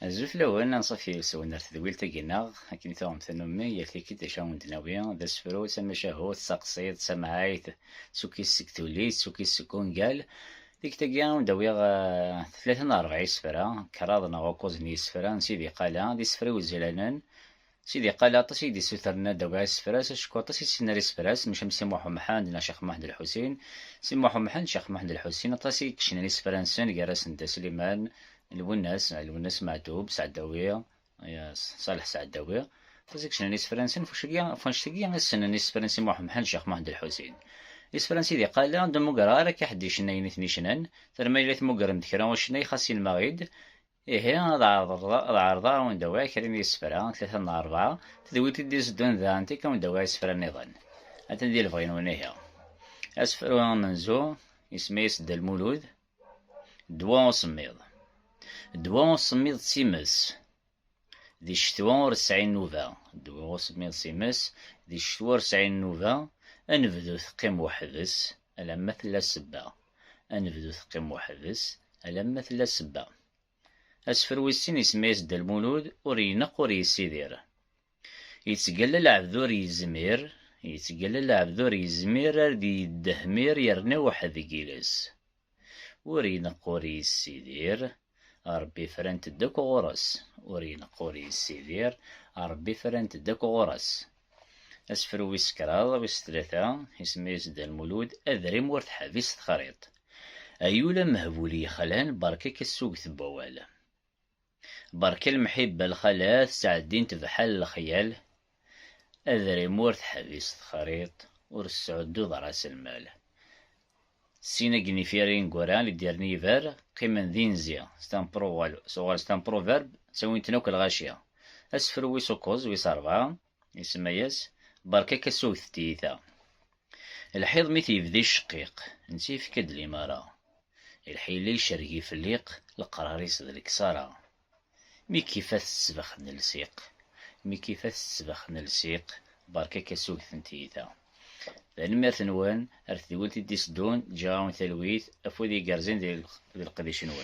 الزوف الأول نصفي سوينا تدويل تاقينا أكن ثوم ثنمي ياكلي كي تشاون دناويا ذا سفرو تسمى شهوت سقسيط سمعايت سوكي السكتوليت سوكي السكون قال ديك تاقيا نداويا 43 سفرة كراضنا غوكوز ني سفرة نسيدي قالا دي سفرة وزلانان سيدي قال عطاسي دي سوترنا دواء سفراس شكو عطاسي سيناري سفراس مش سي محمد محمد نا شيخ محمد الحسين سي محمد محمد شيخ محمد الحسين عطاسي كشناري سفرانسان جراس نتا سليمان الوناس معتوب سعداوية يا صالح سعداوية عطاسي كشناري سفرانسان فاشتقيا السنة سفرانسي محمد محمد شيخ محمد الحسين الفرنسي دي قال عند مقرا راك حد يشناين اثني شنان ترمى إلى مقرا مذكرا وشناي خاصي المغيد إيه العرضة وندواء كريم يسفرا 3 4 تدويت ديز دون ذا أنتي كم دواء يسفرا النظام أتندي الفغين ونهيا أسفر منزو يسميس دا المولود دوا وصميض دوا وصميض سيمس دي الشتوى 90 نوفا دوا وصميض سيمس دي الشتوى 90 نوفا أنبدو ثقيم وحبس ألما ثلا سبا أنبدو ثقيم وحبس ألما ثلا سبا أسفر ويسين يسميس دا المولود ورينق وريسيدير يتقلل عبدور يزمير ردي الدهمير يرني واحد جيلس ورينق وريسيدير ربي فرنت الدك غرس ورينق وريسيدير ربي فرنت الدك غرس أسفر ويسكراض ويستلاثا يسميس دا المولود أذريم ورث حبيس خريط أيولا مهبولي خلان بركك السوق ثبوال برك المحبة الخلاث سعدين تفحل الخيال أذري مورث حبيس خريط ورسعدو ضراس المال سينا جنيفيرين قران لديرني فار قيمن ذينزيا ستان برو سوغال ستان برو فيرب سوين تنوك الغاشية أسفر ويسوكوز ويساربا يسميس بركك السوث تيثا الحيض مثي يبدي الشقيق نسيف كد الإمارة الحيلي شرقي في الليق القراريس ذا الكسارة مي كيفاش السبخ نلسيق بركا كسوق ثنتيتا لأن ثنوان أرث ولتي ديسدون جاون ثلويث أفودي قرزين ديال القديش نوان